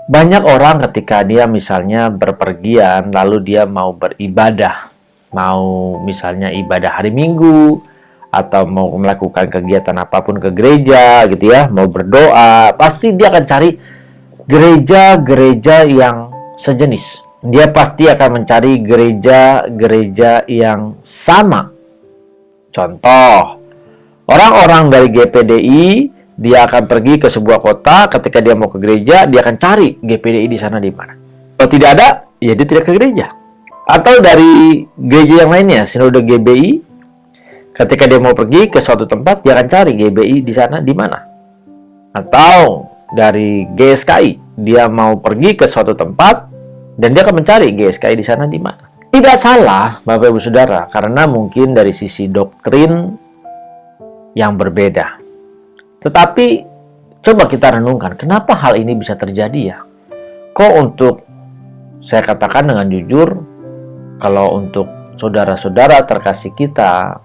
Banyak orang ketika dia misalnya berpergian, lalu dia mau beribadah, mau misalnya ibadah hari Minggu, atau mau melakukan kegiatan apapun ke gereja gitu ya, mau berdoa, pasti dia akan cari gereja-gereja yang sejenis. Dia pasti akan mencari gereja-gereja yang sama. Contoh, orang-orang dari GPDI, dia akan pergi ke sebuah kota, ketika dia mau ke gereja, dia akan cari GPDI di sana di mana. Kalau tidak ada, ya dia tidak ke gereja. Atau dari gereja yang lainnya, sinode GBI, ketika dia mau pergi ke suatu tempat, dia akan cari GBI di sana di mana. Atau dari GSKI, dia mau pergi ke suatu tempat, dan dia akan mencari GSKI di sana di mana. Tidak salah, Bapak Ibu Saudara, karena mungkin dari sisi doktrin yang berbeda. Tetapi coba kita renungkan, kenapa hal ini bisa terjadi ya? Kok untuk, saya katakan dengan jujur, kalau untuk saudara-saudara terkasih kita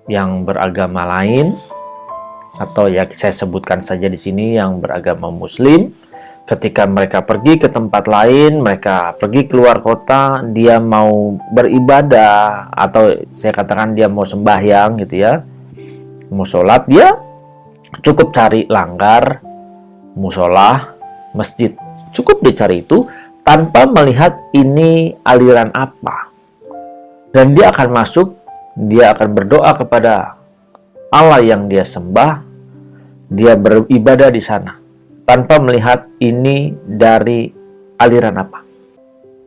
yang beragama lain, atau ya saya sebutkan saja di sini yang beragama Muslim, ketika mereka pergi ke tempat lain, mereka pergi keluar kota, dia mau beribadah, atau saya katakan dia mau sembahyang gitu ya, mau sholat, dia cukup cari langgar, musola, masjid. Cukup dicari itu tanpa melihat ini aliran apa. Dan dia akan masuk, dia akan berdoa kepada Allah yang dia sembah, dia beribadah di sana tanpa melihat ini dari aliran apa.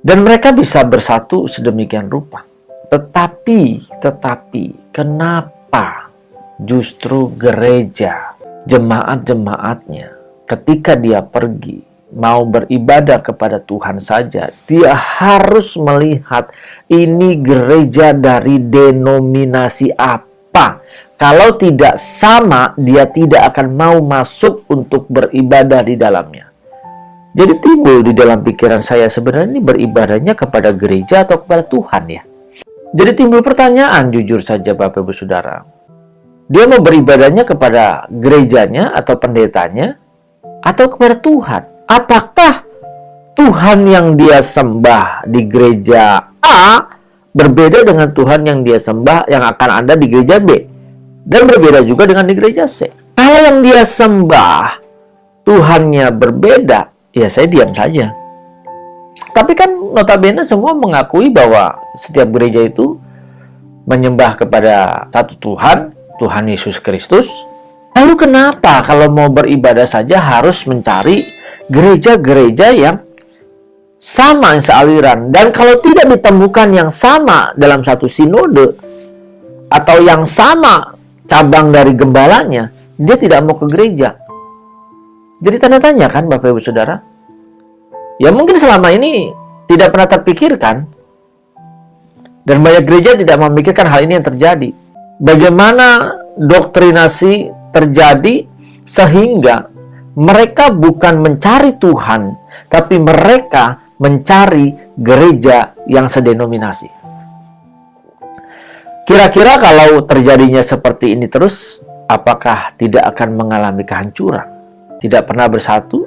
Dan mereka bisa bersatu sedemikian rupa. Tetapi kenapa justru gereja, jemaat-jemaatnya, ketika dia pergi mau beribadah kepada Tuhan saja, dia harus melihat ini gereja dari denominasi apa. Kalau tidak sama, dia tidak akan mau masuk untuk beribadah di dalamnya. Jadi timbul di dalam pikiran saya, sebenarnya ini beribadahnya kepada gereja atau kepada Tuhan ya? Jadi timbul pertanyaan, jujur saja Bapak Ibu Saudara. Dia mau beribadahnya kepada gerejanya atau pendetanya atau kepada Tuhan. Apakah Tuhan yang dia sembah di gereja A berbeda dengan Tuhan yang dia sembah yang akan ada di gereja B? Dan berbeda juga dengan di gereja C. Kalau yang dia sembah Tuhannya berbeda, ya saya diam saja. Tapi kan notabene semua mengakui bahwa setiap gereja itu menyembah kepada satu Tuhan, Tuhan Yesus Kristus. Lalu kenapa kalau mau beribadah saja harus mencari gereja-gereja yang sama sealiran? Dan kalau tidak ditemukan yang sama dalam satu sinode atau yang sama cabang dari gembalanya, dia tidak mau ke gereja. Jadi tanda tanya kan Bapak Ibu Saudara? Ya mungkin selama ini tidak pernah terpikirkan. Dan banyak gereja tidak memikirkan hal ini yang terjadi. Bagaimana doktrinasi terjadi sehingga mereka bukan mencari Tuhan, tapi mereka mencari gereja yang sedenominasi. Kira-kira kalau terjadinya seperti ini terus, apakah tidak akan mengalami kehancuran? Tidak pernah bersatu,